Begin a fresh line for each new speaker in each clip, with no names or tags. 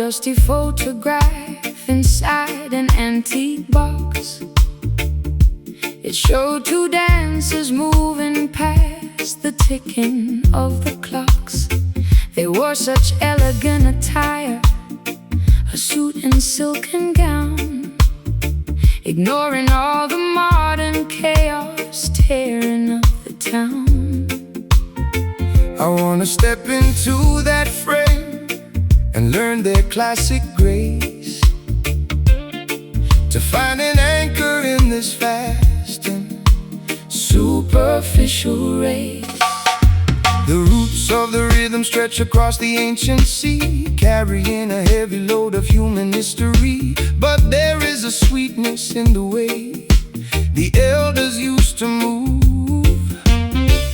dusty photograph inside an antique box. It showed two dancers moving past the ticking of the clocks. They wore such elegant attire, a suit and silken gown, ignoring all the modern chaos tearing up the town.
I wanna step into that frame and learn their classic grace, to find an anchor in this fast and superficial race. The roots of the rhythm stretch across the ancient sea, carrying a heavy load of human history. But there is a sweetness in the way the elders used to move,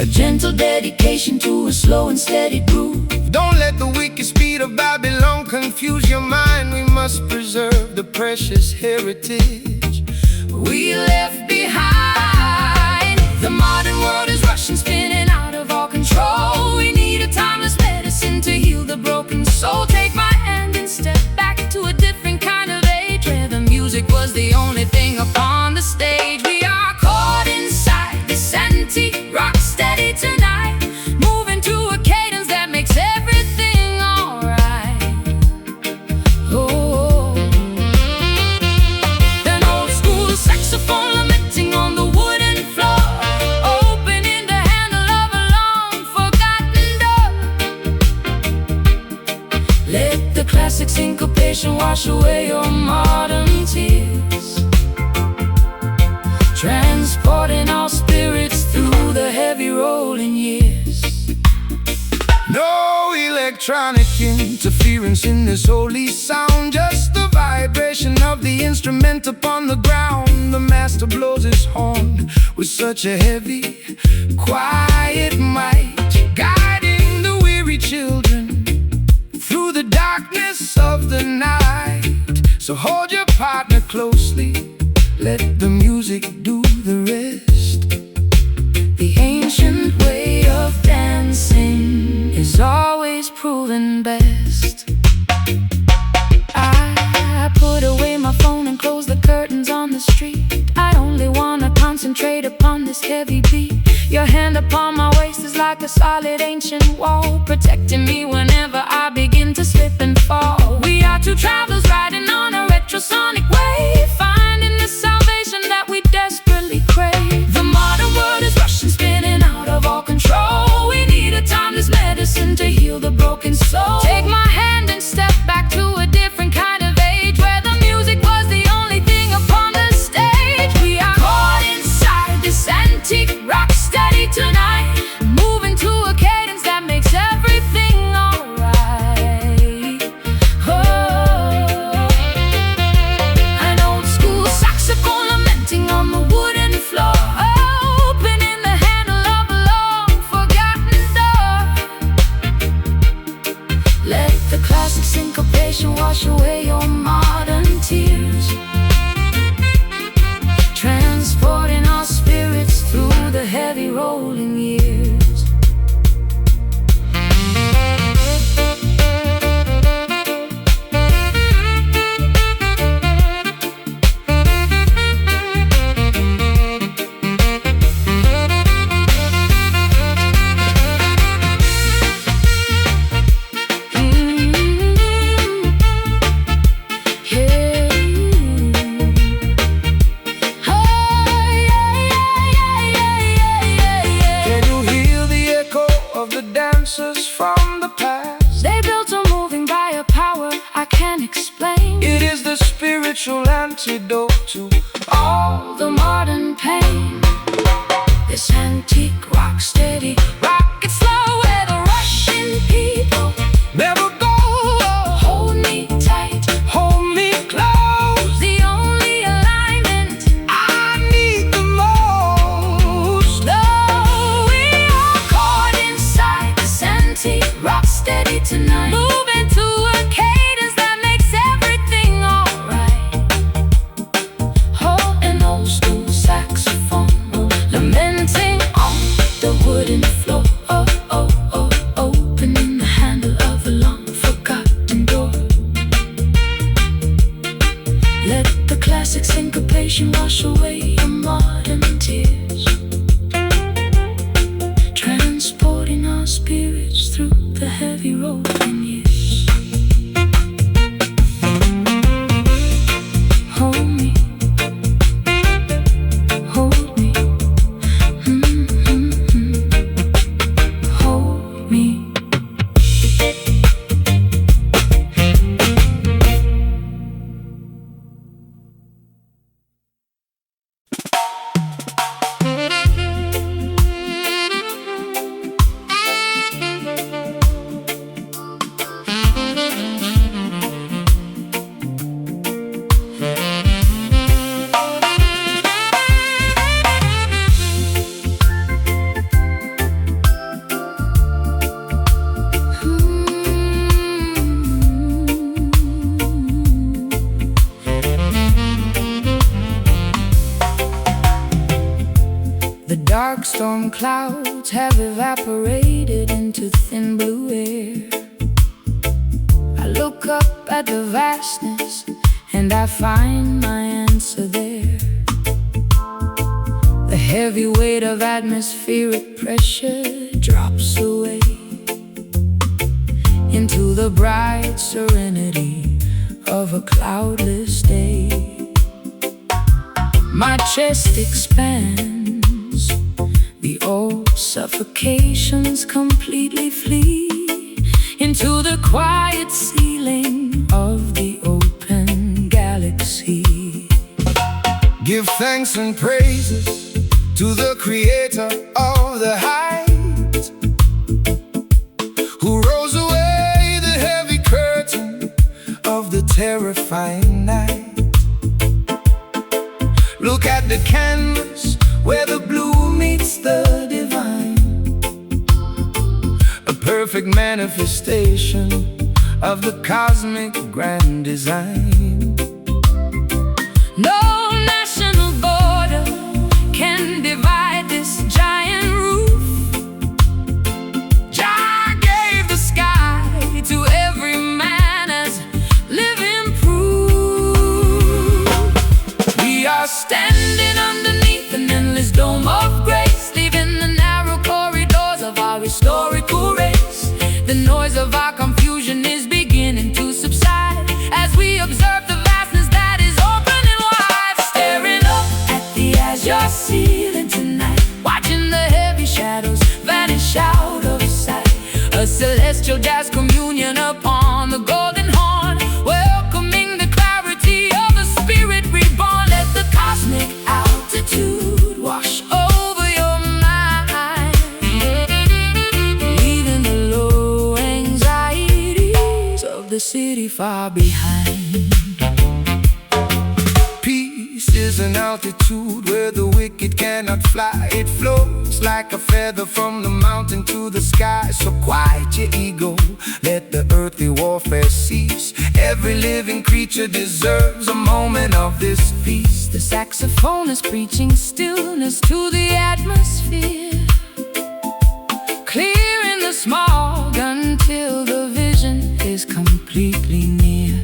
a gentle dedication to a slow and steady groove.
Don't let the wicked speed of Babylon confuse your mind. We must preserve the precious heritage
we left behind. The modern world is rushing, spinning out of all control. We need a timeless medicine to heal the broken soul. Take my hand and step back to a different kind of age, where the music was the only thing upon the stage. We are caught inside this antique rock steady tonight, moving to a cadence that makes everything alright. Oh, an old school saxophone lamenting on the wooden floor, opening the handle of a long forgotten door. Let the classic syncopation wash away your modern tears, transporting our spirits through the heavy rolling years.
No electronic interference in this holy sound, just the vibration of the instrument upon the ground. The master blows his horn with such a heavy, quiet might, guiding the weary children through the darkness of the night. So hold your partner closely, let the music do the rest.
The ancient way of dancing is always proven best. I put away my phone and close the curtains on the street. I only wanna concentrate upon this heavy beat. Your hand upon my waist is like a solid ancient wall, protecting me whenever I begin to slip and fall. We are two travelers riding on a retrosonic wave, finding the salvation that we desperately crave. The modern world is rushing, spinning out of all control. We need a timeless medicine to heal the broken soul. Take my hand and step back to a different kind of age, where the music was the only thing upon the stage. We are caught inside this antique rock steady tonight, moving to a cadence that makes everything alright. Oh, an old school saxophone lamenting on the wooden floor, opening the handle of a long forgotten door. Let the classic syncopation wash away your modern tears, transporting our spirits through the heavy rolling years.
From the past,
they built a moving by a power I can't explain.
it is the spiritual antidote to
All the modern pain, this antique rock steady, rock it slow, where the rushing people
never go.
hold me tight,
Hold me close,
the only alignment
I need the most.
though. We are caught inside this antique rock steady tonight, moving to a cadence that makes everything alright. Oh, relaxation wash away your modern tears, transporting our spirits through the heavy rolling years. Hold me, hold me, hold me. The dark storm clouds have evaporated into thin blue air. I look up at the vastness and I find my answer there. The heavy weight of atmospheric pressure drops away into the bright serenity of a cloudless day. My chest expands, the old suffocations completely flee into the quiet ceiling of the open galaxy.
Give thanks and praises to the creator of the height, who rolls away the heavy curtain of the terrifying night. Look at the canvas where the blue meets the divine, a perfect manifestation of the cosmic grand design.
No national border can divide this giant roof. Jah gave the sky to every man as living proof. We are standing underneath an endless dome of grace, leaving the narrow corridors of our historical race. The noise of our confusion is beginning to subside as we observe the vastness that is opening wide. Staring up at the azure ceiling tonight, watching the heavy shadows vanish out of sight. A celestial jazz communion upon the golden horn, welcoming the clarity of the spirit reborn. Let the cosmic altitude wash over your mind, leaving the low anxieties of the city far behind.
Peace is an altitude where the wicked cannot fly. It floats like a feather from the mountain to the sky. So quiet your ego, let the earthly warfare cease. Every living creature deserves a moment of this peace.
The saxophone is preaching stillness to the atmosphere, clearing the smog until the vision is completely near.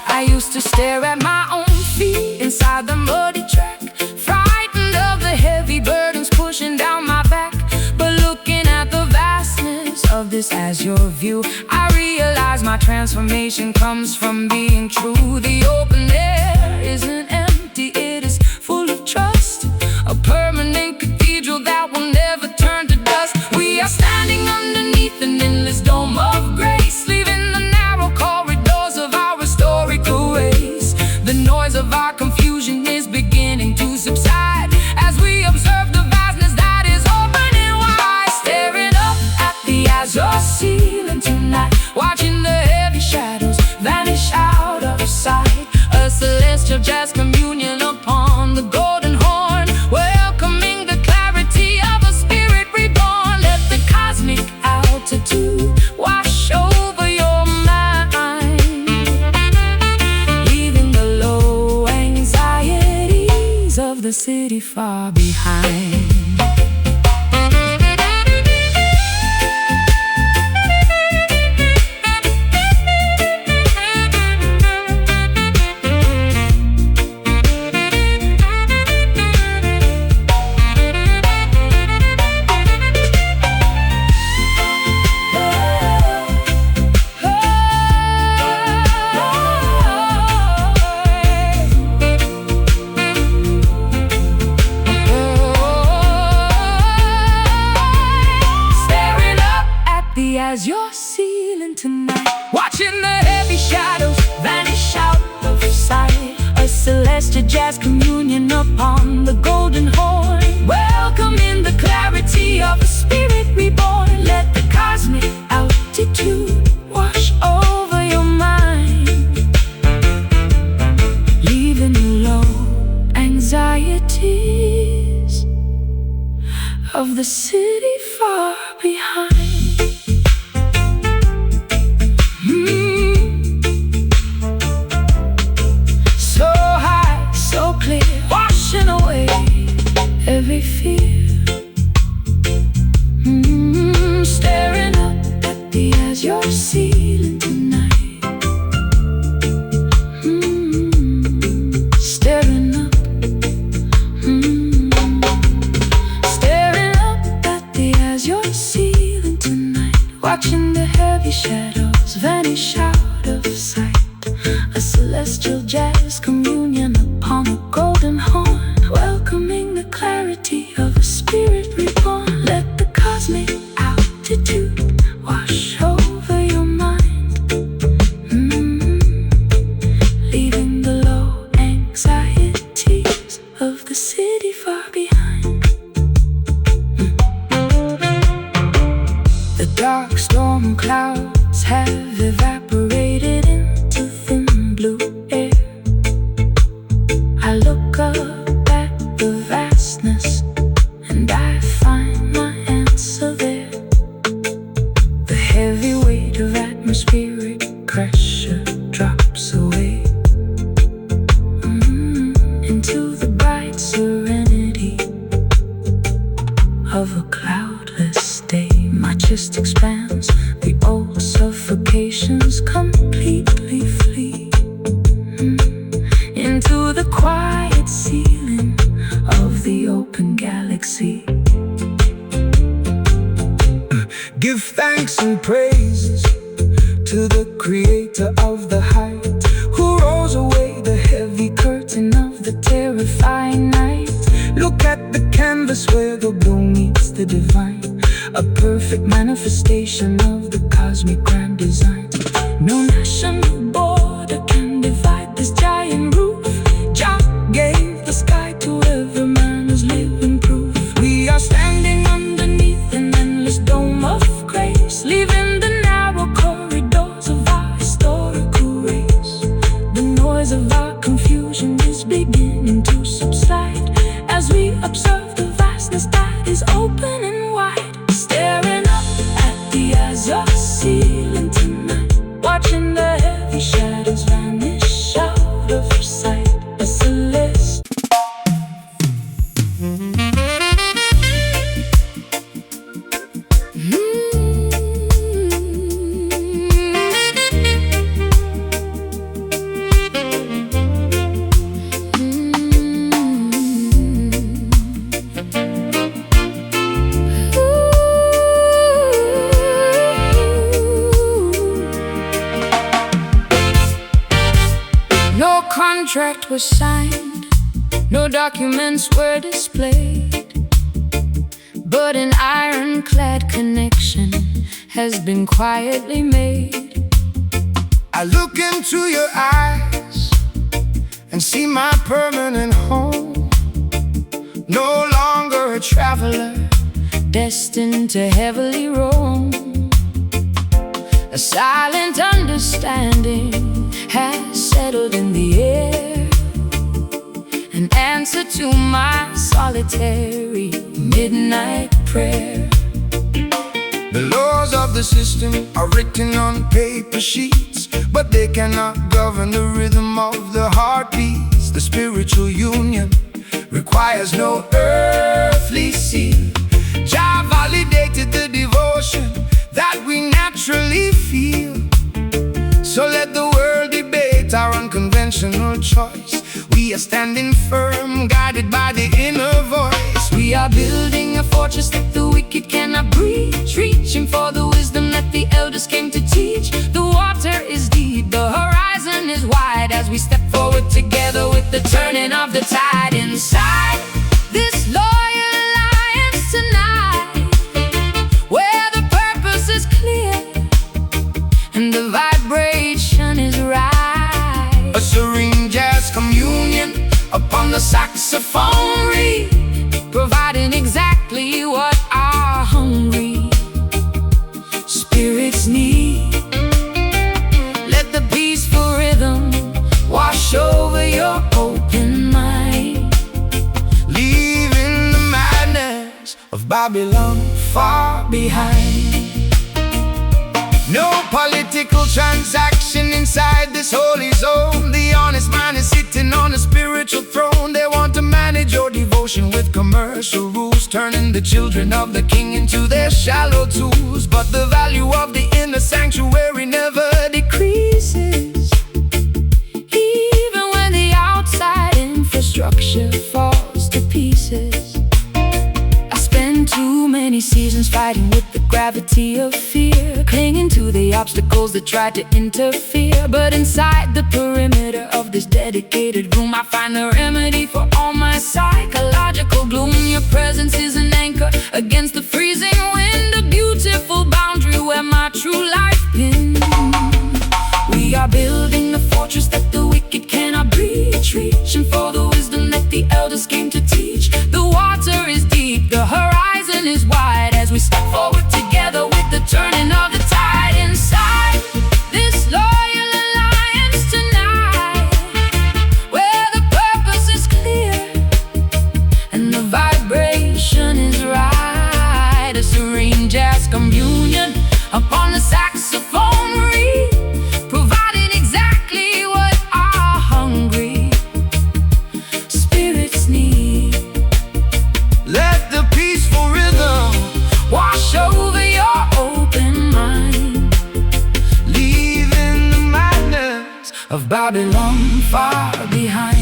I used to stare at my own feet inside the muddy track, frightened of the heavy burdens pushing down my back. But looking at the vastness of this azure view, I realize my transformation comes from being true. The open air isn't empty, it is full of trust, a permanent cathedral that will never turn to dust. We are standing underneath an endless dome of grace, leaving the narrow corridors of our historical ways. The noise of our confusion is beginning to subside as we observe the vastness that is opening wide. Staring up at the azure ceiling tonight, watching the heavy shadows vanish out of sight. A celestial jazz communion upon the golden horn, welcoming the clarity of a spirit reborn. Let the cosmic altitude wash over your mind, leaving the low anxieties of the city far behind.
creator of the height, who rolls away the heavy curtain of the terrifying night. Look at the canvas where the blue meets the divine, a perfect manifestation of the cosmic grand design. No national border can divide this giant roof. Jah gave the sky to every man as living proof. We are standing underneath an endless dome of grace, leaving the narrow corridors of our historical race. The noise of our confusion is beginning to subside as we observe the vastness that is open and wide. Staring up at the azure ceiling tonight, watching the heavy shadows vanish out of sight. A celeste.
No contract was signed, no documents were displayed, but an ironclad connection has been quietly made.
I look into your eyes and see my permanent home. No longer a traveler,
Destined to heavily roam. A silent understanding has settled in the air, an answer to my solitary midnight prayer.
the laws of the system are written on paper sheets, but they cannot govern the rhythm of the heartbeats. The spiritual union requires no earthly seal. Jah validated the devotion that we naturally feel. So let the world debate our unconventional choice. We are standing firm, guided by the inner voice.
We are building a fortress that the wicked cannot breach, reaching for the wisdom that the elders came to teach. The water is deep, the horizon is wide, as we step forward together with the turning of the tide. Inside this loyal alliance tonight, where the purpose is clear and the vibration is right.
A serene jazz communion upon the saxophone reed,
Providing exactly what our hungry spirits need. Let the peaceful rhythm wash over your open mind,
leaving the madness of Babylon far behind. No political transaction inside this holy zone. The honest man is sitting on a spiritual throne. They want to manage your devotion with commercial rules, turning the children of the king into their shallow tools. But the value of the inner sanctuary never decreases,
even when the outside infrastructure falls to pieces. I spend too many seasons fighting with the gravity of fear, clinging to the obstacles that try to interfere. But inside the perimeter of this dedicated room, I find the remedy for all my psychological gloom. Your presence is an anchor against the freezing wind, a beautiful boundary where my true life pins. We are building a fortress that the wicked cannot breach, reaching for the wisdom that the elders came to teach. The water is deep, the horizon is wide, as we step forward together with the turning of the tide. Inside this loyal alliance tonight, where the purpose is clear and the vibration is right. A serene jazz communion upon the saxophone reed, providing exactly what our hungry spirits need.
let the peaceful rhythm
Wash over your open mind,
leaving the madness
of Babylon far behind.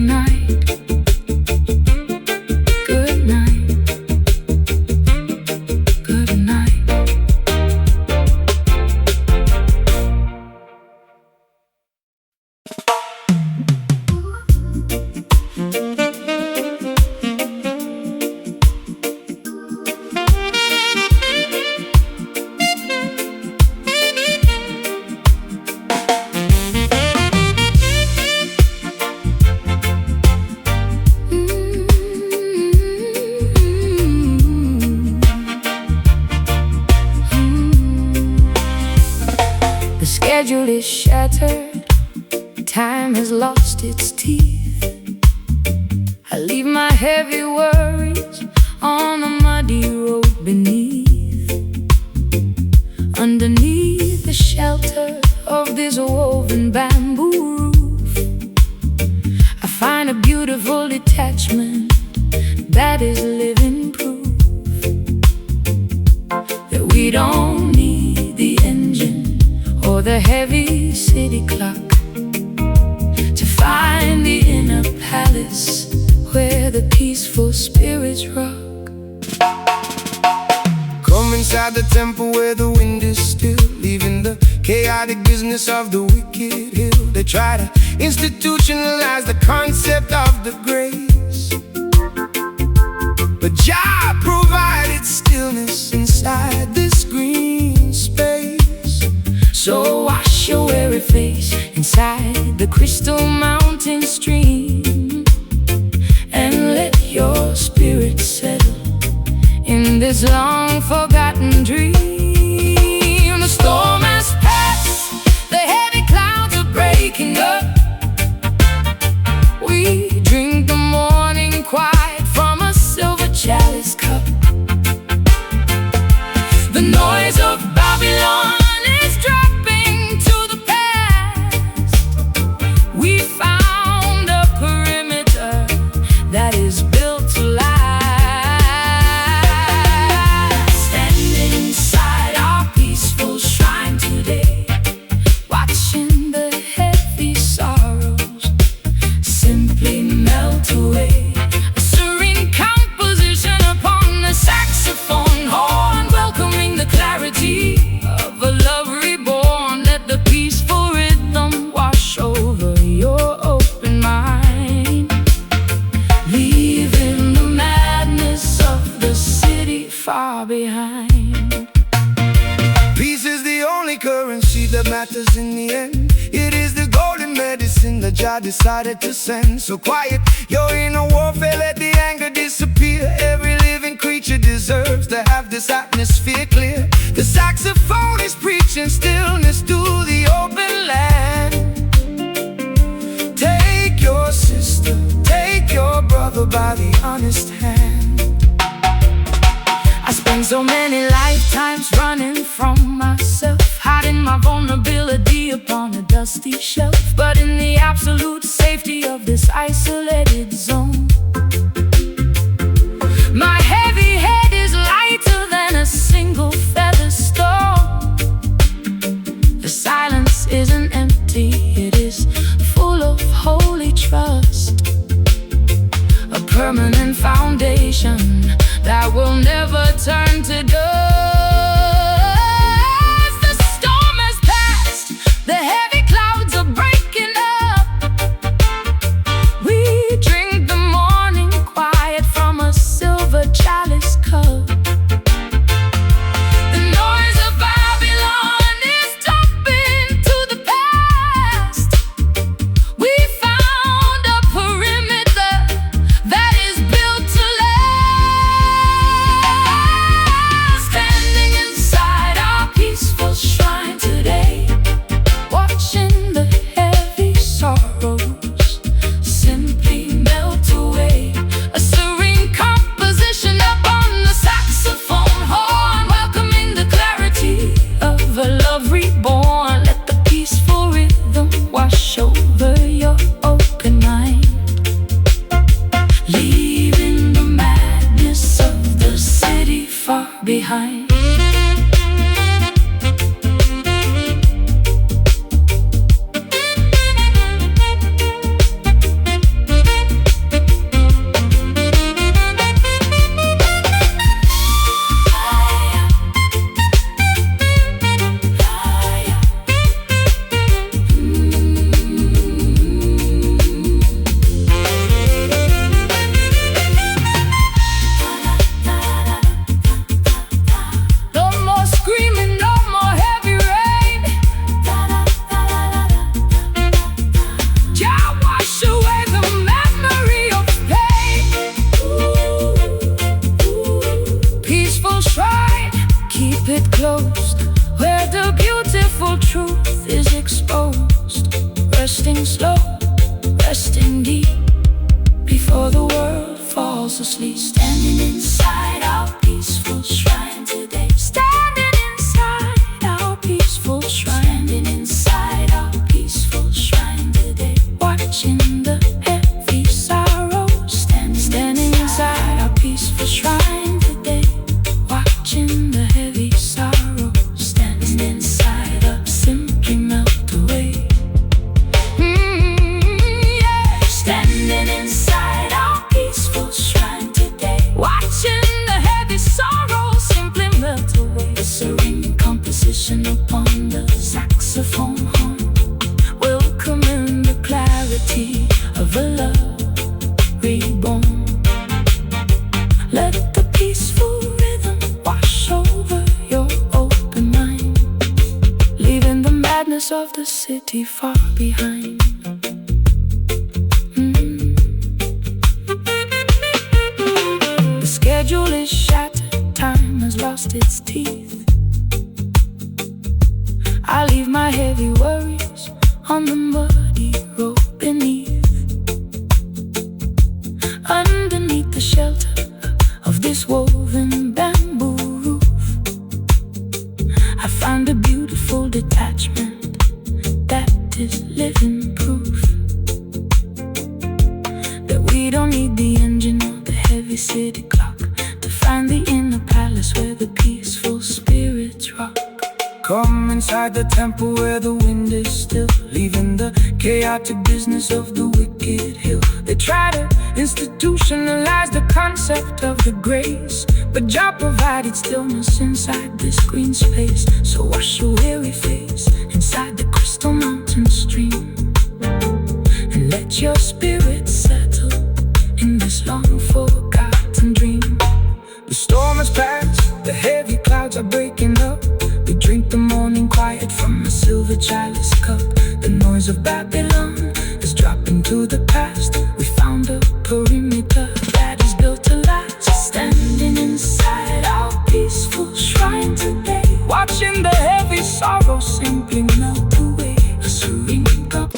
night, good night, good night. The schedule is shattered, time has lost its teeth. I leave my heavy worries on a muddy road beneath. Underneath the shelter of this woven bamboo roof, I find a beautiful detachment that is living proof that we don't need the engine or the heavy city clock to find the inner palace where the peaceful spirits rock.
Come inside the temple where the wind is still, leaving the chaotic business of the wicked hill. They try to institutionalize the concept of the grace, but Jah provided stillness inside this green space. So wash your weary face inside the crystal mountain stream, and let your spirit settle in this long forgotten dream. The storm has passed, the heavy clouds are breaking up. We drink the morning quiet from a silver chalice cup. The noise of Babylon is dropping to the past. We found a perimeter that is built to last. Standing inside our peaceful shrine today, watching the heavy sorrows simply melt away. A serene composition upon the saxophone horn, welcoming the clarity of a love reborn. Let the peaceful rhythm wash over your open mind, leaving the madness of the city far behind. Peace is the only currency that matters in the end. It is the golden medicine that Jah decided to send. So quiet your inner warfare, let the anger disappear. Every living creature deserves to have this atmosphere clear. The saxophone is preaching stillness to the open land. Take your sister, take your brother by the honest hand.
I spent so many lifetimes running from myself, hiding my vulnerability upon a dusty shelf. But in the absolute safety of this isolated zone, my heavy head is lighter than a single feather stone. The silence isn't empty, it is full of holy trust, a permanent foundation that will never turn to dust. The storm has passed, the heavy clouds are breaking up. We drink the morning quiet from a silver chalice cup. The noise of Babylon is dropping to the past. We found a perimeter that is built to last. Standing inside our peaceful shrine today, watching the heavy sorrows simply melt away. A serene composition upon the saxophone horn, welcoming the clarity of a love reborn. Let the peaceful rhythm wash over your open mind, leaving the madness of the city far behind. also sleep. Standing inside our peaceful shrine today. Standing inside our peaceful shrine. Standing inside our peaceful shrine today. Watching the heavy sorrow. Standing inside our peaceful shrine today. Watching the heavy sorrow. Standing inside up simply melt away. Standing inside our peaceful shrine today. Watching the heavy sorrow simply melt away. The serene composition upon the saxophone horn, welcoming the clarity of a love reborn. Let the peaceful rhythm wash over your open mind, leaving the madness of the city far behind. The schedule is shattered, time has lost its teeth. I leave my heavy worries on the muddy road beneath. Underneath the shelter of this woven bamboo roof, I find a beautiful detachment that is living proof that we don't need the engine or the heavy city clock to find the inner palace where the peaceful spirits rock.
Come inside the temple where the wind is still, leaving the chaotic business of the wicked hill. They try to institutionalize the concept of the grace, but Jah provided stillness inside this green space. So wash your weary face inside the crystal mountain stream, and let your spirit settle in this long forgotten dream. The storm has passed, the heavy clouds are breaking up. We drink the morning quiet from a silver chalice cup. The noise of Babylon is dropping to the past. We found a perimeter that is built to last. Standing inside our peaceful shrine today, watching the heavy sorrow simply melt away. A serene cup.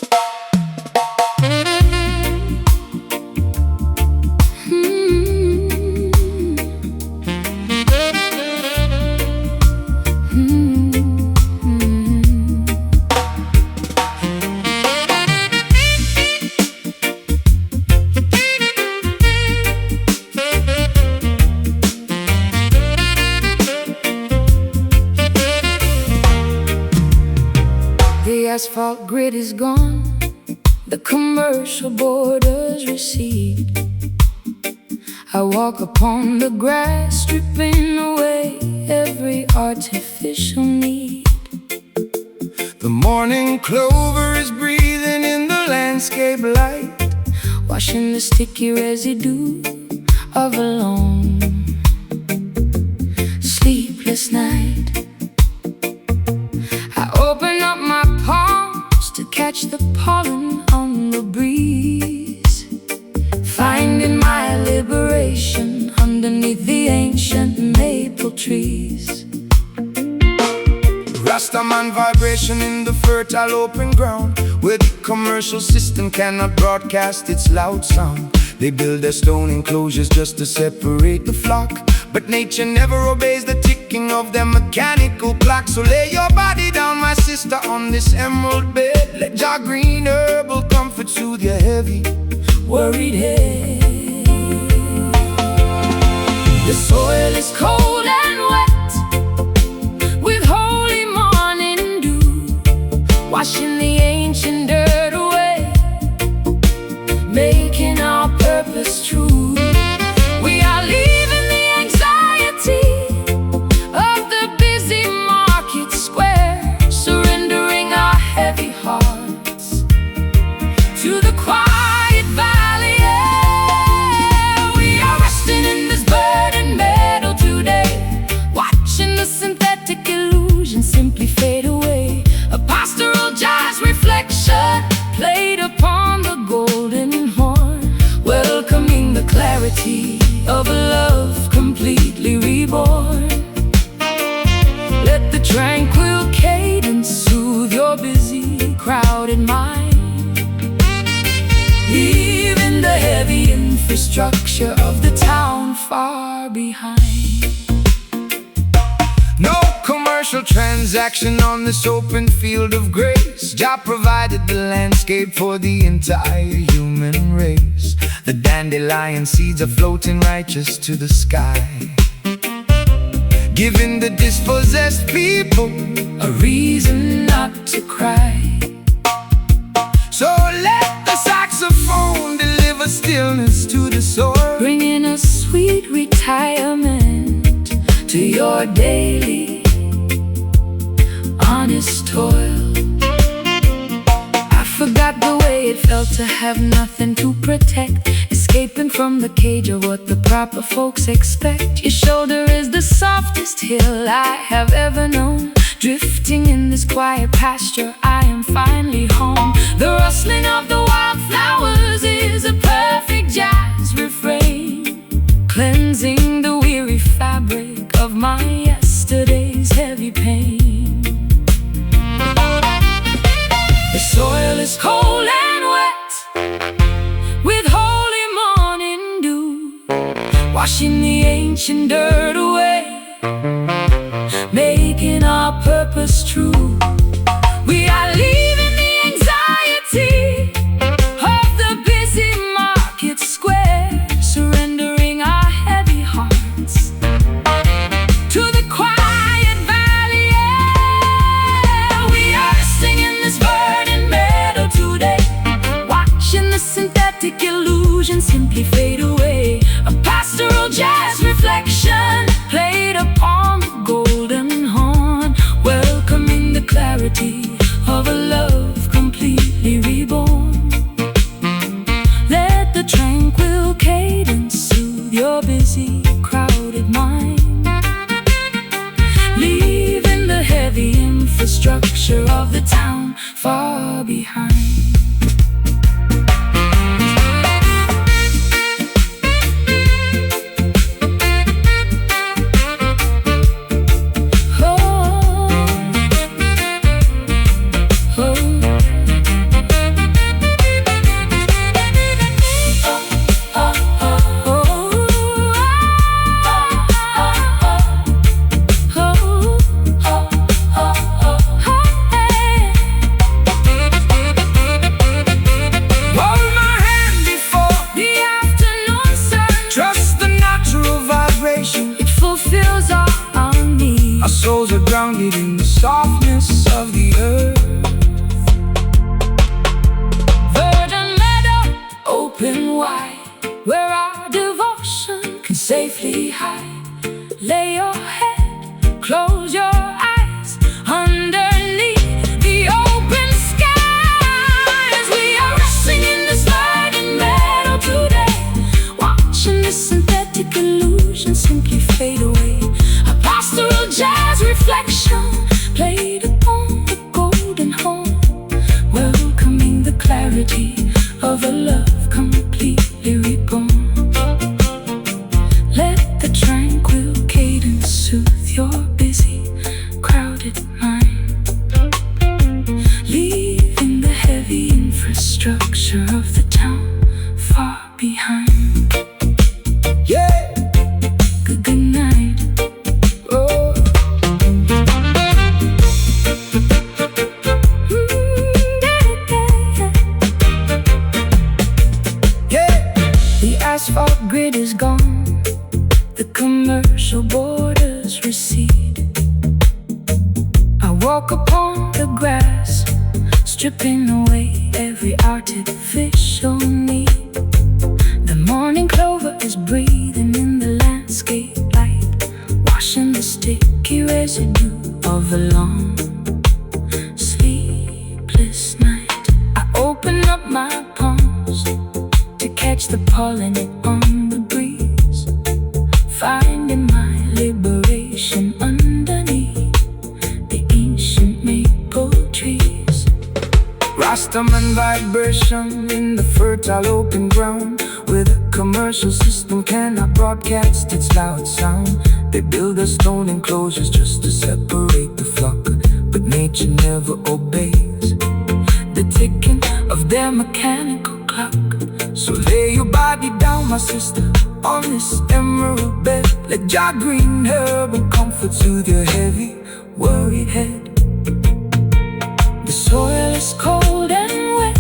The asphalt grid is gone, the commercial borders recede. I walk upon the grass, stripping away every artificial need.
The morning clover is breathing in the landscape light,
washing the sticky residue of a long, sleepless night. I open up my palms to catch the pollen on the breeze, finding my liberation underneath the ancient maple trees.
Rastaman vibration in the fertile open ground, where the commercial system cannot broadcast its loud sound. They build their stone enclosures just to separate the flock, but nature never obeys the ticking of their mechanical clock. So lay your body down, my sister, on this emerald bed. Let Jah green herbal comfort soothe your heavy,
worried head. The soil is cold and wet with holy morning dew, washing the ancient dirt away, making our purpose true. We are leaving the anxiety of the busy market square, surrendering our heavy hearts to the quiet valley air. We are resting in this burdened meadow today, watching the synthetic illusion simply fade away. A pastoral jazz reflection played upon the golden horn, welcoming the clarity of a love completely reborn. Let the tranquil cadence soothe your busy, crowded mind, leaving the heavy infrastructure of the town
social transaction on this open field of grace. Jah provided the landscape for the entire human race. The dandelion seeds are floating righteous to the sky, giving the dispossessed people
a reason not to cry.
So let the saxophone deliver stillness to the soul,
bringing a sweet retirement to your daily honest toil. I forgot the way it felt to have nothing to protect, escaping from the cage of what the proper folks expect. Your shoulder is the softest hill I have ever known. Drifting in this quiet pasture, I am finally home. The rustling of the wildflowers is a perfect jazz refrain, cleansing the weary fabric of my yesterday's heavy pain. The soil is cold and wet with holy morning dew, washing the ancient dirt away, making our purpose true. We are leaving the anxiety of the busy market square, surrendering our heavy hearts to the quiet valley air. We are singing this verdant meadow today, watching the synthetic illusion simply fade away. A pastoral jazz reflection played upon the golden horn, welcoming the clarity of a love completely reborn. Let the tranquil cadence soothe your busy, crowded mind, leaving the heavy infrastructure of the town far behind.
Our souls are grounded in the softness of the earth.
Verdant meadow, open wide, where our devotion can safely hide. Lay your head, close your eyes, underneath the open skies. We are resting in this verdant meadow today, watching the synthetic illusion simply fade away. A pastoral jazz reflection played upon the golden horn, welcoming the clarity of a love completely reborn. Let the tranquil cadence soothe your busy, crowded mind, leaving the heavy infrastructure of the town far behind.
Yeah.
Good night.
Oh. Yeah.
The asphalt grid is gone, the commercial borders recede. I walk upon the grass, stripping away every artificial need. The morning clover is breathing in the landscape light, washing the sticky residue of a long, sleepless night. I open up my palms to catch the pollen on the breeze, finding my liberation underneath the ancient maple trees.
Rastaman vibration in the fertile open ground, where the commercial system cannot broadcast its loud sound. They build their stone enclosures just to separate the flock, but nature never obeys the ticking of their mechanical clock. So lay your body down, my sister, on this emerald bed. Let your green herb and comfort soothe your heavy
worried head. The soil is cold and wet,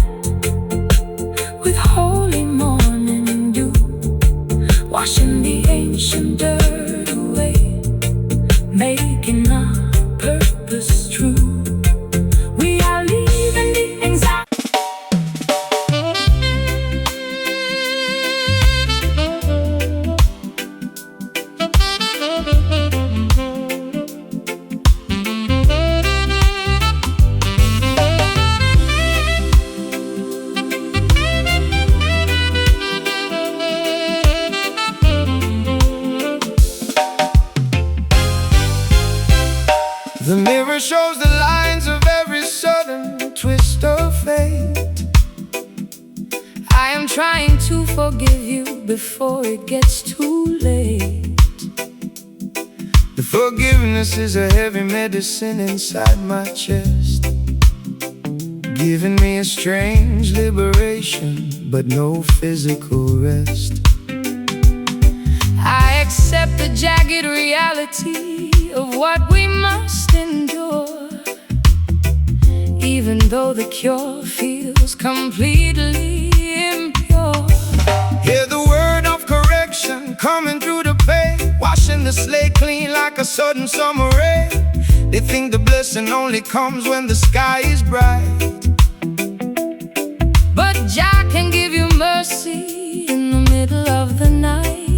with holy morning dew, washing the ancient dirt away, making our purpose true. We are leaving the anxiety.
The mirror shows the lines of every sudden twist of fate.
I am trying to forgive you before it gets too late.
The forgiveness is a heavy medicine inside my chest, giving me a strange liberation, but no physical rest.
I accept the jagged reality of what we must endure, even though the cure feels completely impure.
Hear the word of correction coming through the pain, washing the slate clean like a sudden summer rain. They think the blessing only comes when the sky is bright,
but Jah can give you mercy in the middle of the night.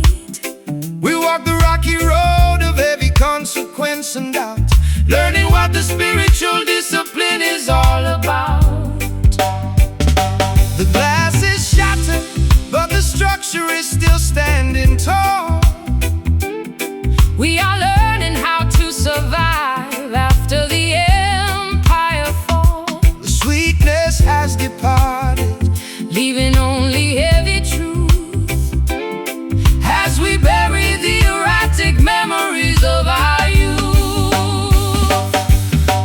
we walk the rocky road of heavy consequence and doubt, learning what the spiritual discipline is all about. The glass is shattered, but the structure is still standing tall.
We are learning how to survive after the empire falls.
The sweetness has departed,
Leaving only heavy truth as we bury the erratic memories of our youth.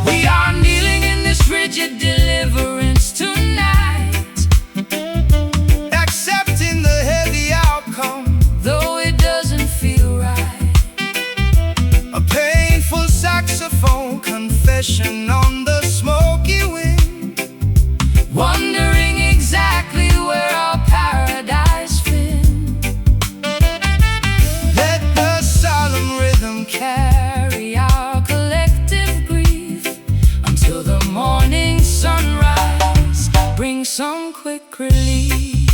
We are kneeling in this rigid deliverance tonight,
accepting the heavy outcome,
though it doesn't feel right.
a painful saxophone confession on the smoky wind,
Wondering exactly where our paradise been.
let the solemn rhythm
Carry our collective grief until the morning sunrise. Bring some quick relief.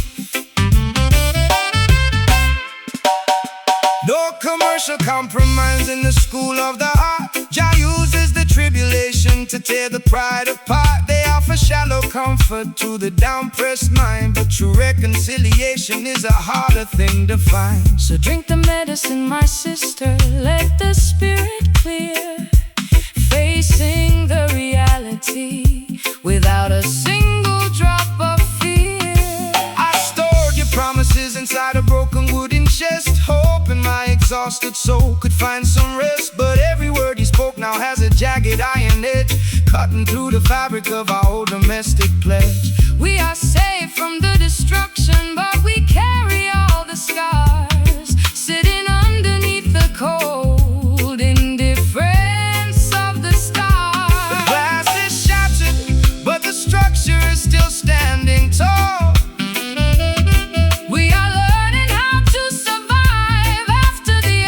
no commercial compromise in the school of the heart. Jah uses the tribulation to tear the pride apart. They offer shallow comfort to the down-pressed mind, but true reconciliation is a harder thing to find.
So drink the medicine, my sister, let the spirit clear, facing the reality without a single drop of fear.
I stored your promises inside a broken wooden chest, hoping my exhausted soul could find some rest. But every word you spoke now has a jagged iron edge, cutting through the fabric of our old domestic pledge.
We are safe from the destruction, but we carry all the scars, sitting underneath the cold indifference of the stars.
The glass is shattered, but the structure is still standing tall.
We are learning how to survive after the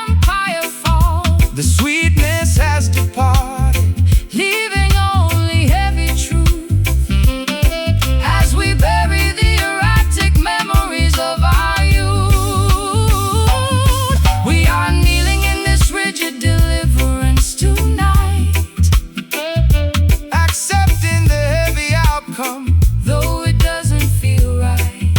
empire falls.
The sweetness has departed,
Leaving only heavy truth as we bury the erratic memories of our youth. We are kneeling in this rigid deliverance tonight,
accepting the heavy outcome,
though it doesn't feel right.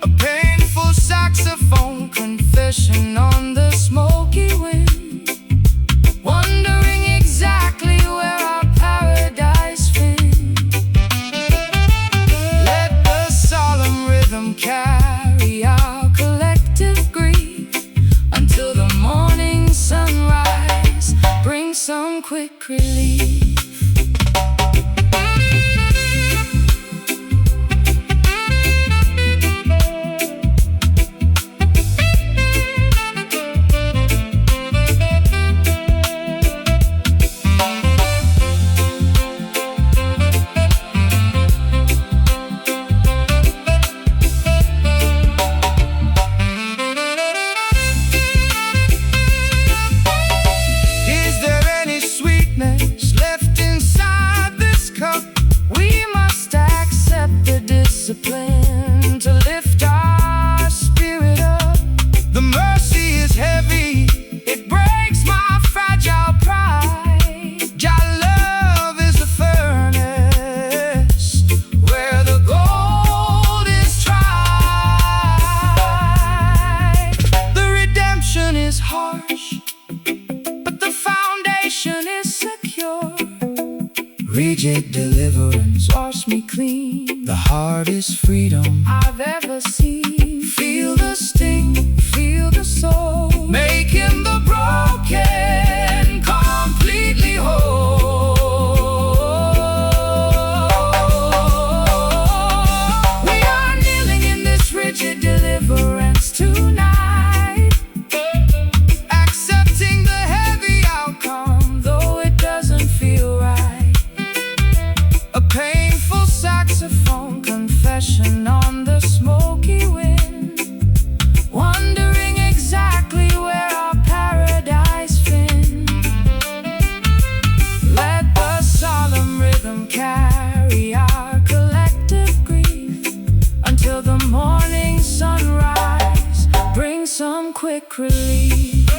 a painful saxophone confession on the smoky wind,
Wondering exactly where our paradise been.
let the solemn rhythm
Carry our collective grief until the morning sunrise. Bring some quick relief.
rigid deliverance.
Wash me clean,
The hardest freedom
I've ever seen.
Feel the sting,
Feel the soul,
making the broken completely whole.
we are kneeling in this rigid deliverance tonight,
Accepting the heavy outcome,
though it doesn't feel right.
a painful
Saxophone confession on the smoky wind, wondering exactly where our paradise fin. Let the solemn rhythm carry our collective grief until the morning sunrise brings some quick relief.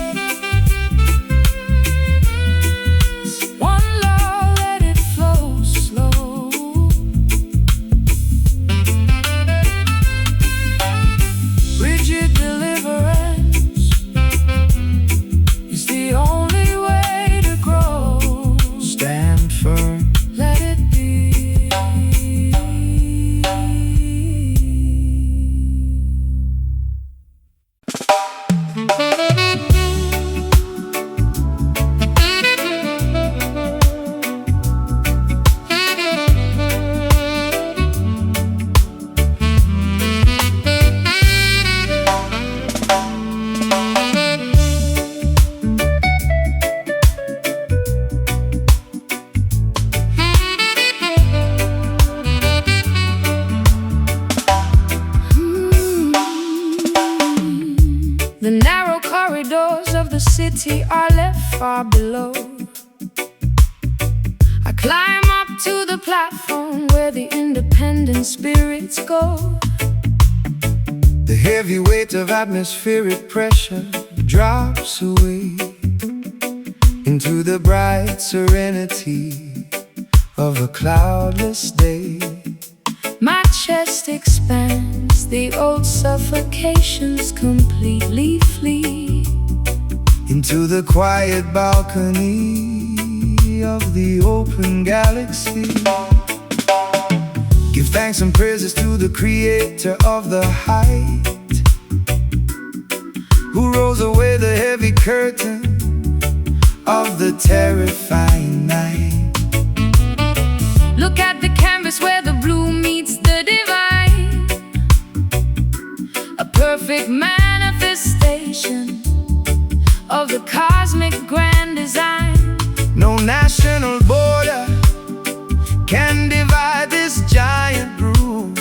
One love, let it flow slow. Rigid deliverance is the only way to grow.
stand firm.
Let it be. The narrow corridors of the city are left far below. I climb up to the platform where the independent spirits go.
The heavy weight of atmospheric pressure drops away into the bright serenity of a cloudless day.
My chest expands, the old suffocations completely flee
Into the quiet balcony of the open galaxy. Give thanks and praises to the creator of the height, who rolls away the heavy curtain of the terrifying night.
Look at the canvas where the blue meets the divine, a perfect manifestation of the cosmic grand design.
No national border can divide this giant roof.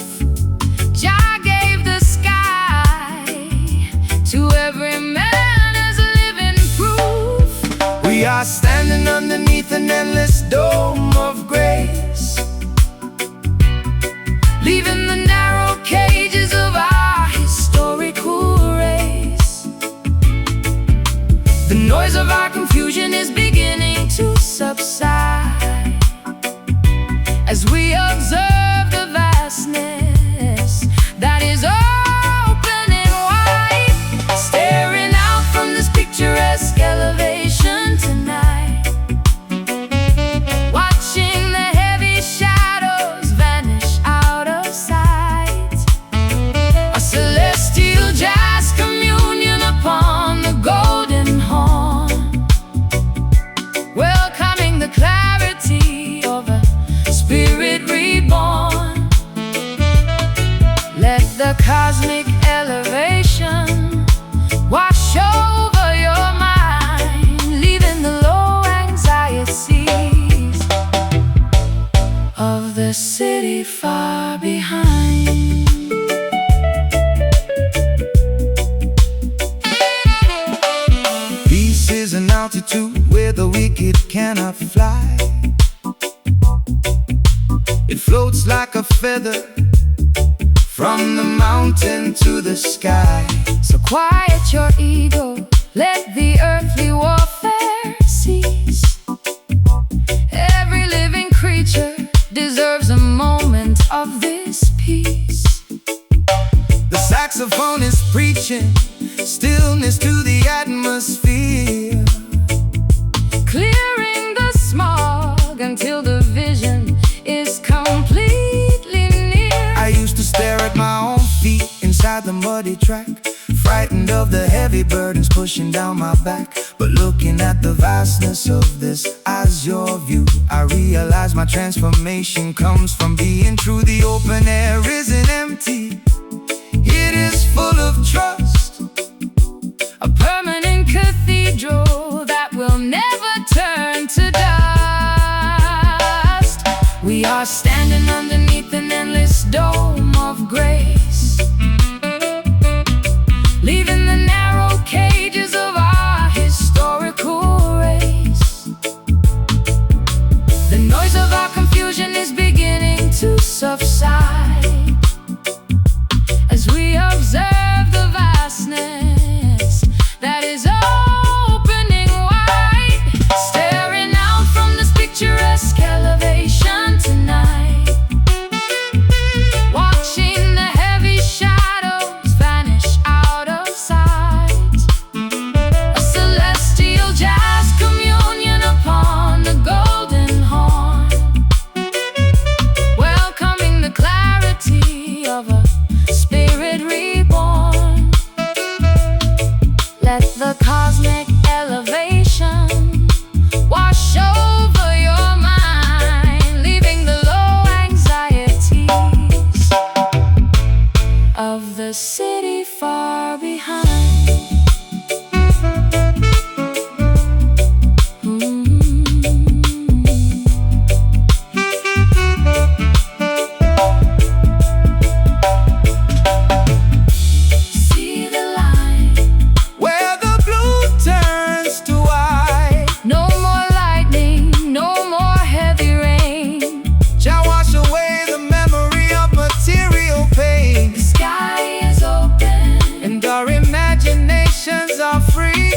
Jah gave the sky to every man as a living proof.
We are standing underneath an endless dome of grace,
leaving the narrow cages of our historical race. The noise of our confusion is beginning to subside as we observe the vastness that is opening wide, staring out from this picturesque elevation tonight, watching the heavy shadows vanish out of sight. A celestial jazz communion upon the golden horn, welcoming the clarity of a spirit reborn. Let the cosmic elevation wash over your mind, leaving the low anxieties of the city far behind.
Peace is an altitude where the wicked cannot fly. It floats like a feather from the mountain to the sky.
So quiet your ego, let the earthly warfare cease. Every living creature deserves a moment of this peace.
The saxophone is preaching stillness to the atmosphere,
clearing the smog until the vision
beside the muddy track, frightened of the heavy burdens pushing down my back. But looking at the vastness of this azure view, I realize my transformation comes from being true. The open air isn't empty, it is full of trust,
a permanent cathedral that will never turn to dust. We are standing underneath an endless dome of grace, leaving the narrow cages of our historical race. The noise of our confusion is beginning to subside as we observe the vastness that is opening wide, staring out from this picturesque elevation tonight, watching the heavy shadows vanish out of sight. A celestial jazz communion upon the golden horn, welcoming the clarity of a spirit reborn. Let the cosmic elevation wash over your mind, leaving the low anxieties of the city far behind. See the line,
where the blue turns to white.
no more lightning, no more heavy rain.
Shall wash away the memory of material pain,
The sky is open,
and our imaginations are free.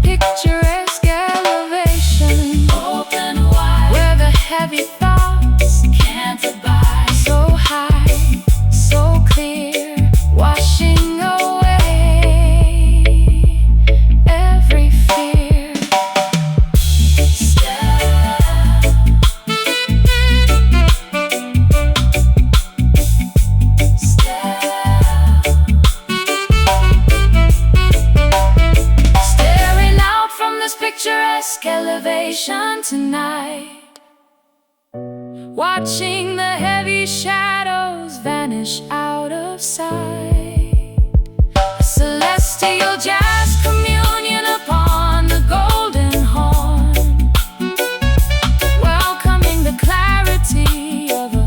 picturesque elevation,
Open wide,
where the heavy thoughts
can't abide.
so high, so clear, washing away every fear. Staring out from this picturesque elevation tonight, watching the heavy shadows vanish out of sight. A celestial jazz communion upon the golden horn, welcoming the clarity of a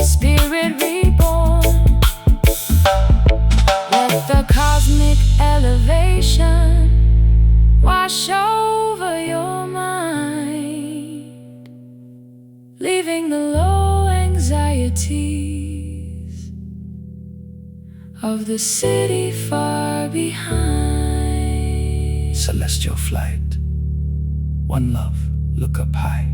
spirit reborn. Let the cosmic elevation wash over your mind, leaving the low anxieties of the city far behind.
Celestial flight, one love, look up high.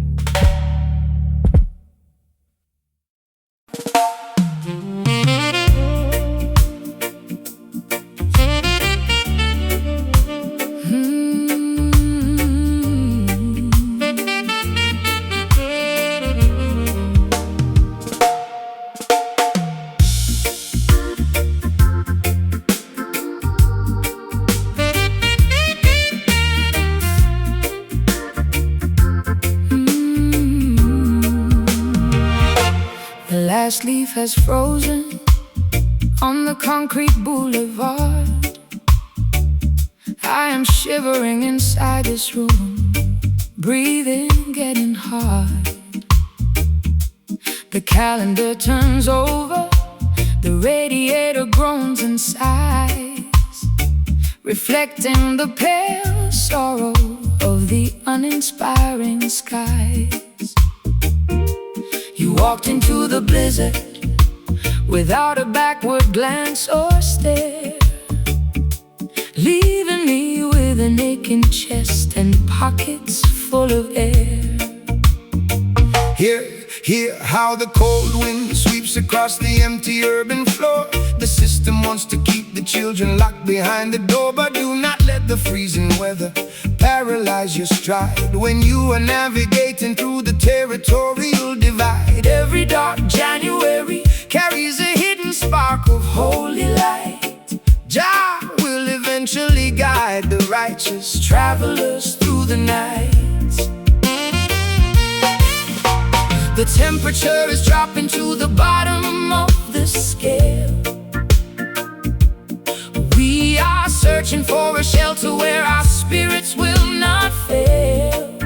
The last leaf has frozen on the concrete boulevard. I am shivering inside this room, breathing, getting hard. The calendar turns over, the radiator groans and sighs, reflecting the pale sorrow of the uninspiring skies. You walked into the blizzard without a backward glance or stare, leaving me with an aching chest and pockets full of air.
Here Hear how the cold wind sweeps across the empty urban floor. The system wants to keep the children locked behind the door, but do not let the freezing weather paralyze your stride when you are navigating through the territorial divide. Every dark January carries a hidden spark of holy light. Jah will eventually guide the righteous travelers through the night. The temperature is dropping to the bottom of the scale. We are searching for a shelter where our spirits will not fail.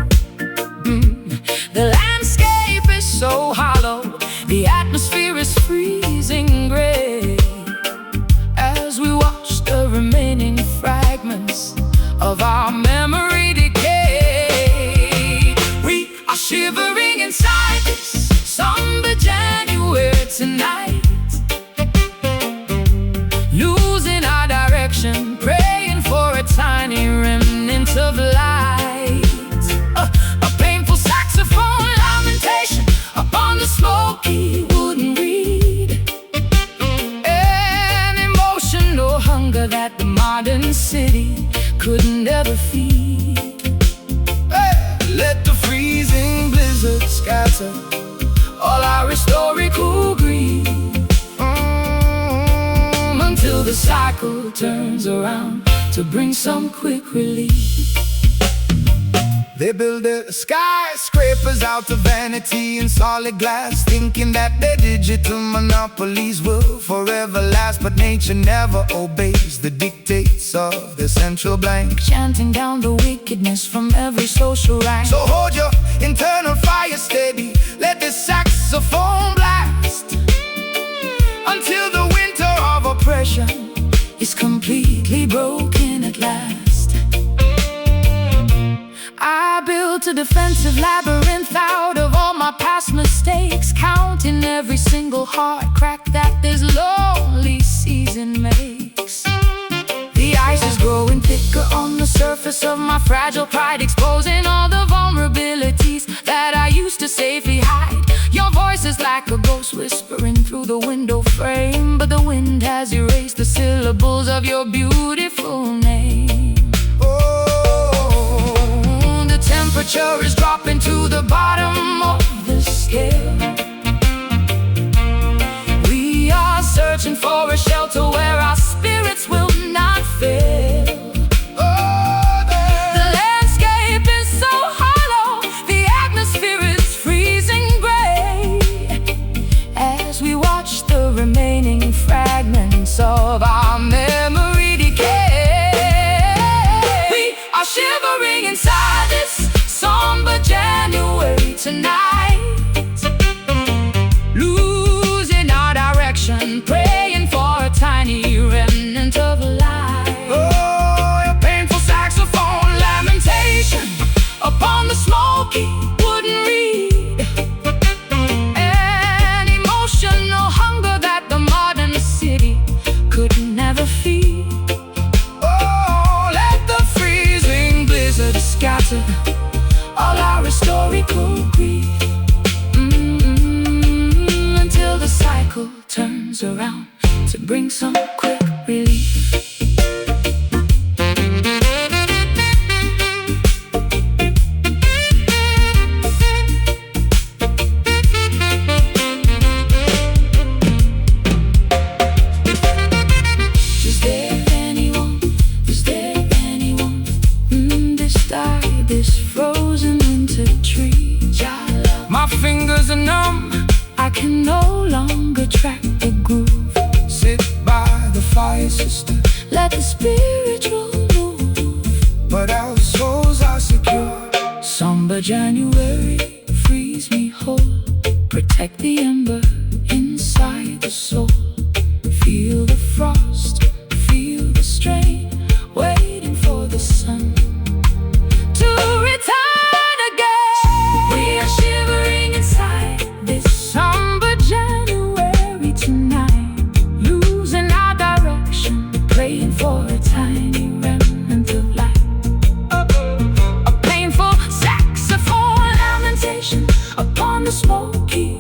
The landscape is so hollow, the atmosphere is freezing gray, as we watch the remaining fragments of our memory decay. We are shivering inside this somber January tonight, losing our direction, praying for a tiny remnant of light. A painful saxophone lamentation upon the smoky wooden reed, an emotional hunger that the modern city could never feed. Let the freezing blizzard scatter all our historical grief, until the cycle turns around to bring some quick relief. They build their skyscrapers out of vanity and solid glass, thinking that their digital monopolies will forever last. But nature never obeys the dictates of the central bank,
chanting down the wickedness from every social rank.
So hold your internal fire steady, let the saxophone blast, until the winter of oppression is completely broken at last. I built a defensive labyrinth out of all my past mistakes, counting every single heart crack that this lonely season makes. The ice is growing thicker on the surface of my fragile pride, exposing all the vulnerabilities that I used to safely hide. Your voice is like a ghost whispering through the window frame, but the wind has erased the syllables of your beautiful name. The temperature is dropping to the bottom of the scale. We are searching for a shelter where our spirits will not fail. The landscape is so hollow, the atmosphere is freezing gray, as we watch the remaining fragments of our memory decay. We are shivering inside this somber January tonight, losing our direction, praying for a tiny remnant of light. Oh, a painful saxophone lamentation upon the smoky wooden reed, an emotional hunger that the modern city could never feed. Oh, let the freezing blizzard scatter all our historical grief, until the cycle turns around to bring some quick relief. Is there anyone beside this frozen winter tree? My fingers are numb, I can no longer track the groove. Sit by the fire, sister,
let the spiritual move,
but our souls are secure.
Somber January, freeze me whole, protect the ember inside the soul. Feel the frost, feel the strain, waiting for the sun to return again. We are shivering inside this somber January tonight, losing our direction, praying for a tiny remnant of light. A painful saxophone lamentation upon the smoky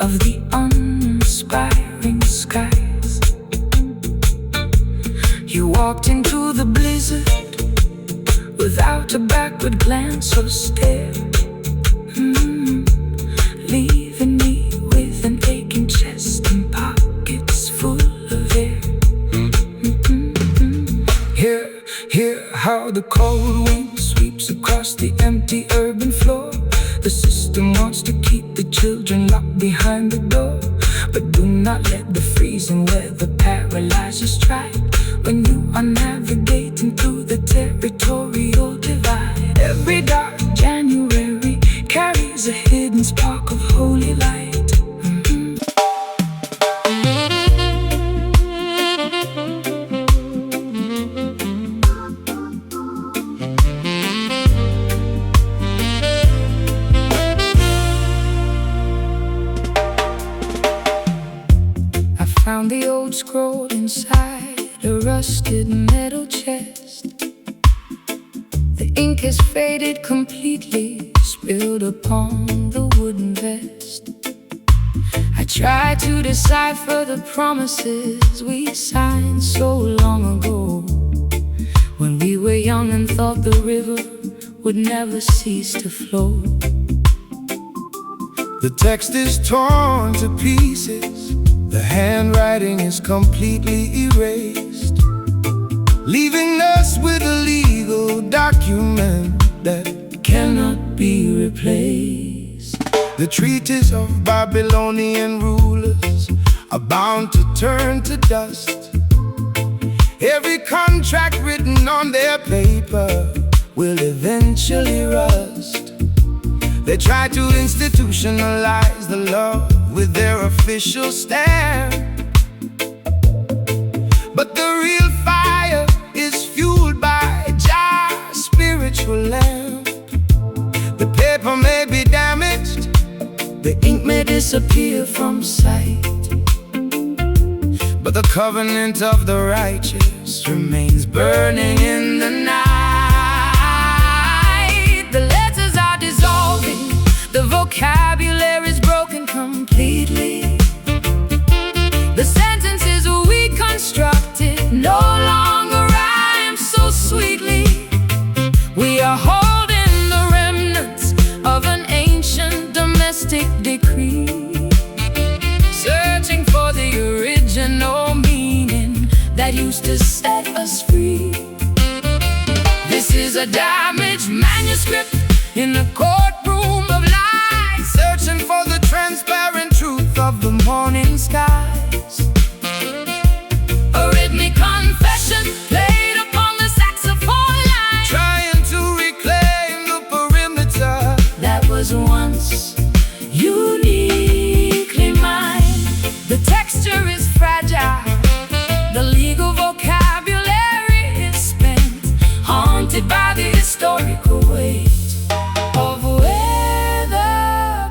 of the uninspiring skies. You walked into the blizzard without a backward glance or stare, leaving me with an aching chest and pockets full of air. Hear how the cold wind sweeps across the empty urban floor. The system wants to keep the children locked behind the door, but do not let the freezing weather paralyze your stride when you are navigating through the territorial divide. Every dark January carries a hidden spark of holy light. Found the old scroll inside a rusted metal chest. The ink has faded completely, spilled upon the wooden vest. I tried to decipher the promises we signed so long ago, when we were young and thought the river would never cease to flow.
The text is torn to pieces. The handwriting is completely erased, leaving us with a legal document that
cannot be replaced.
the treaties of Babylonian rulers are bound to turn to dust. Every contract written on their paper will eventually rust. They try to institutionalize the law with their official stamp, but the real fire is fueled by Jah's spiritual lamp. The paper may be damaged,
the ink may disappear from sight,
but the covenant of the righteous remains burning in the night.
the letters are dissolving, the vocabulary is broken completely. The sentences we constructed no longer rhyme so sweetly. We are holding the remnants of an ancient domestic decree, searching for the original meaning that used to set us free. This is a damaged manuscript in the courtroom of lies,
Searching for the transparent truth
of the morning skies. A rhythmic confession played upon the saxophone line,
trying to reclaim the perimeter
that was once uniquely mine. The texture is fragile, the legal vocabulary is spent, haunted by the historical weight of where the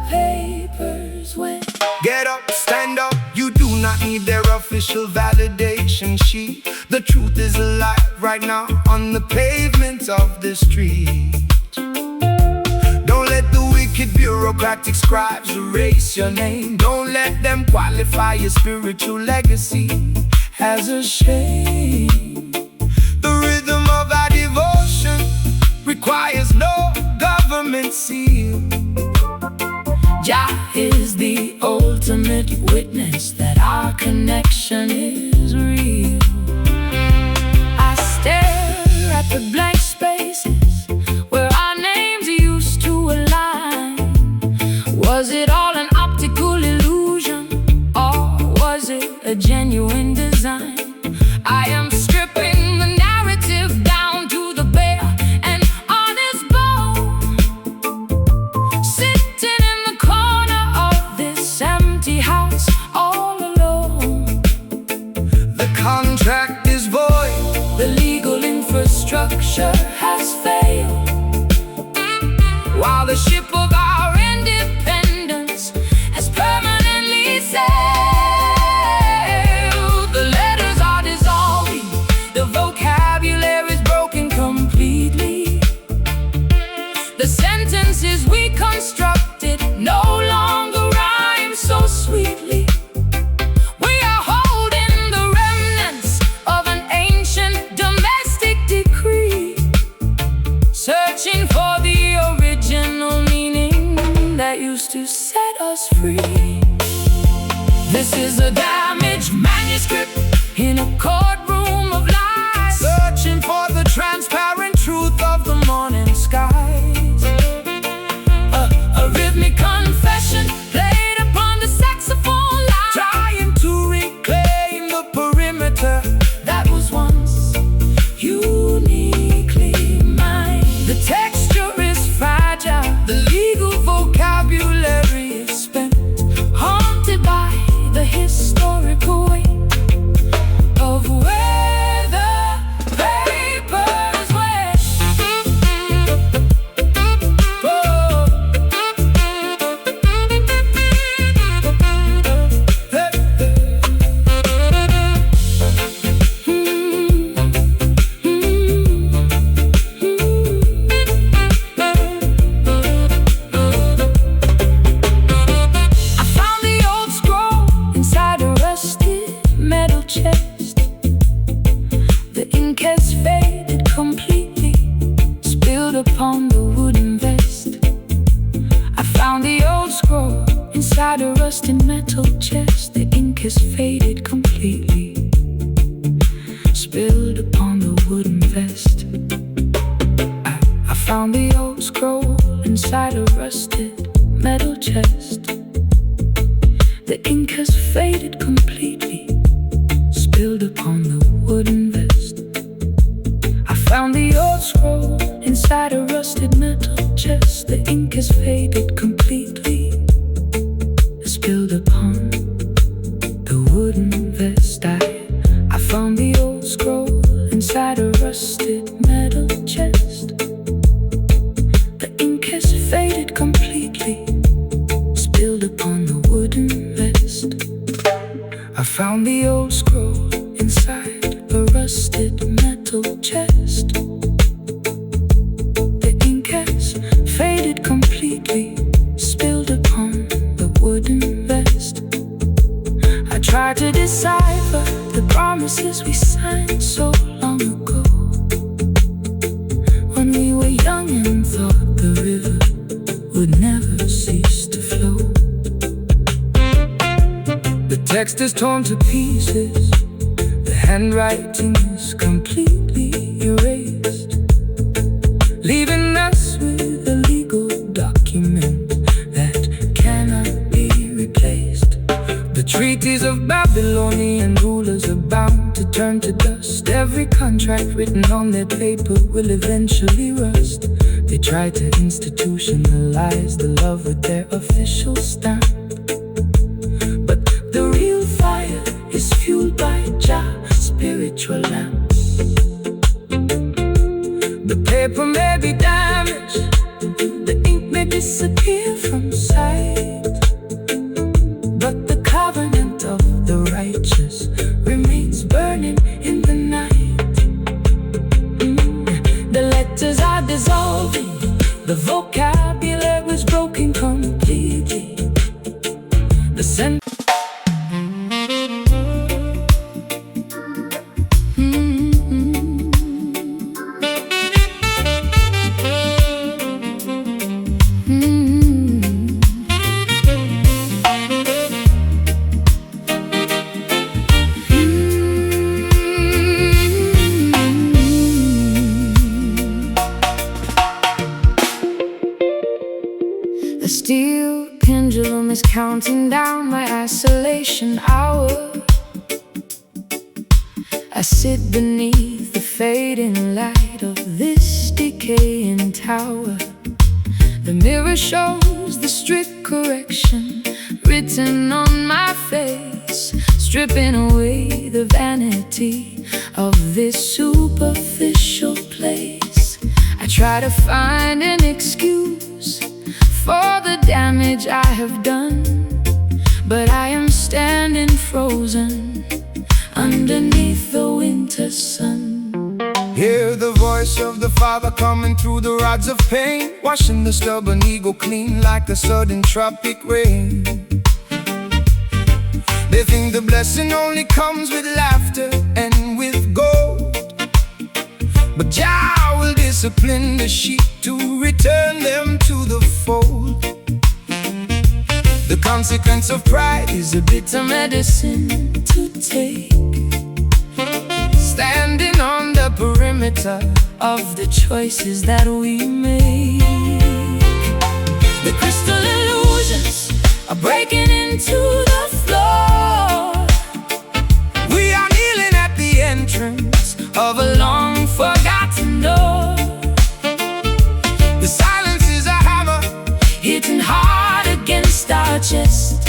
papers went.
Get up, stand up, you do not need their official validation sheet. The truth is alive right now on the pavement of the street. Don't let the wicked bureaucratic scribes erase your name. Don't let them qualify your spiritual legacy as a shame. The rhythm of our devotion requires no government seal.
Jah is the ultimate witness that our connection is real. I stare at the blank spaces where our names used to align. Was it all an optical illusion, or was it a genuine design? I am stripping the narrative down to the bare and honest bone, sitting in the corner of this empty house all alone.
The contract is void,
The legal infrastructure has failed, while the ship of our independence has permanently sailed. The letters are dissolving, the vocabulary is broken completely. The sentences we constructed no longer rhyme so sweet. This is a damaged manuscript in a courtroom of lies,
searching for the transparent truth of the morning skies.
a rhythmic confession played upon the saxophone line,
Trying to reclaim the perimeter
that was once uniquely mine.
The texture is fragile, the legal vocabulary is spent,
Haunted by the historical weight of where the papers went.
oh.
I found the old scroll inside a rusted metal chest. The ink has faded completely, spilled upon the wooden vest. I found the old scroll inside a rusted metal chest. The ink has faded completely, spilled upon the wooden vest. I found the old scroll inside a rusted metal chest. The ink has faded completely, spilled upon the wooden vest. I found the old scroll inside a rusted metal chest. The ink has faded completely, spilled upon the wooden vest. I found the old scroll inside a rusted metal chest. The ink has faded completely, spilled upon the wooden vest. I found the old scroll inside a rusted metal chest. The ink has faded completely, spilled upon the wooden vest. I tried to decipher the promises we signed so long ago, when we were young and thought the river would never cease to flow.
The text is torn to pieces, the handwriting is completely erased, leaving us with a legal document that cannot be replaced. The treaties of Babylonian rulers are bound to turn to dust. Every contract written on their paper will eventually rust. They try to institutionalize the love with their official stamp, but the real fire is fueled by Jah's spiritual lamp. The paper may be damaged, the ink may disappear from sight, but the covenant of the righteous remains burning in the night. The letters are dissolving, the vocabulary was broken completely. The
The steel pendulum is counting down my isolation hour. I sit beneath the fading light of this decaying tower. The mirror shows the strict correction written on my face, stripping away the vanity of this superficial place. I try to find an excuse for the damage I have done, but I am standing frozen underneath the winter sun.
Hear the voice of the Father coming through the rods of pain, washing the stubborn ego clean like the sudden tropic rain. They think the blessing only comes with laughter and with gold, but Jah will discipline the sheep to return them to the fold. The consequence of pride is a bitter medicine to take. Standing on the perimeter of the choices that we make. The crystal illusions are breaking into the floor. We are kneeling at the entrance of a long forgotten door. The silence is a hammer hitting hard against our chest,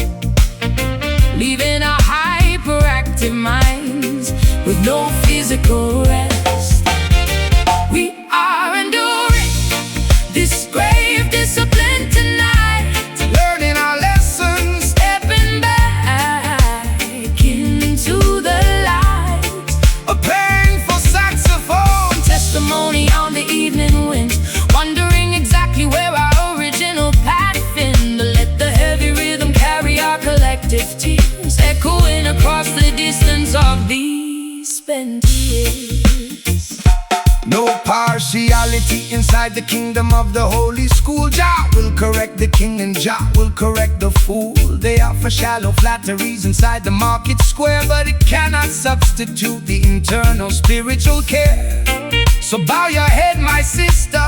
leaving our hyperactive minds with no physical rest. We are enduring this grave discipline tonight, learning our lessons, stepping back into the light. A painful saxophone testimony on the evening wind, wondering exactly where our original path been. To let the heavy rhythm carry our collective tears, echoing across the distance of these spent years. No partiality inside the kingdom of the holy school. Jah will correct the king and Jah will correct the fool. They offer shallow flatteries inside the market square, but it cannot substitute the internal spiritual care. So bow your head, my sister.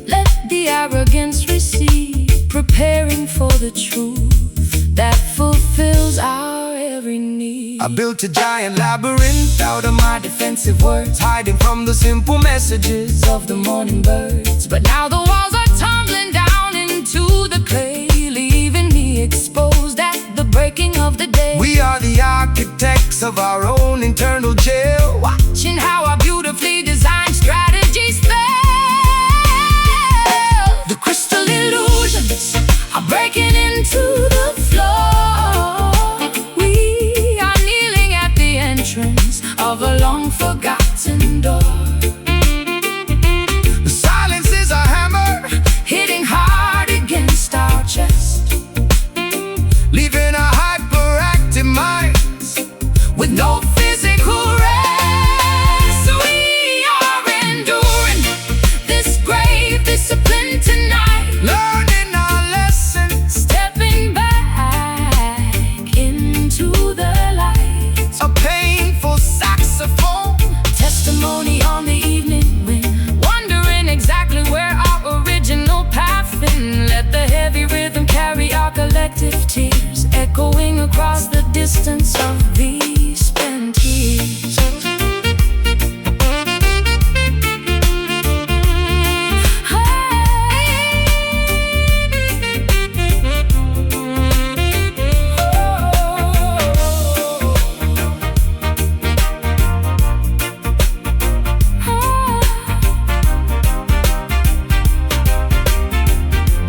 Let the arrogance recede, preparing for the truth that fulfills our every need. I built a giant labyrinth out of my defensive words, hiding from the simple messages of the morning birds. But now the walls are tumbling down into the clay, leaving me exposed at the breaking of the day. We are the architects of our own internal jail, watching how our beautifully designed strategies fail. The crystal illusions are breaking into the floor. We are kneeling at the entrance of a long forgotten door. The silence is a hammer hitting hard against our chest, leaving our hyperactive minds with no physical rest. We are enduring this grave discipline tonight, learning our lessons, stepping back into the light. A painful saxophone testimony on the evening wind, wondering exactly where our original path been. Let the heavy rhythm carry our collective tears, echoing across the distance of these spent years.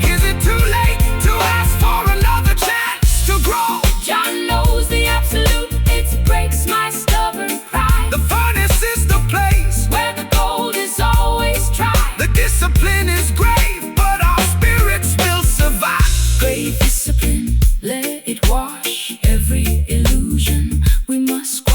Is it too late to ask for another chance to grow? John knows the absolute, it breaks my stubborn pride. The furnace is the place where the gold is always tried. The discipline is grave, but our spirits will survive. Grave discipline, let it wash every illusion. We must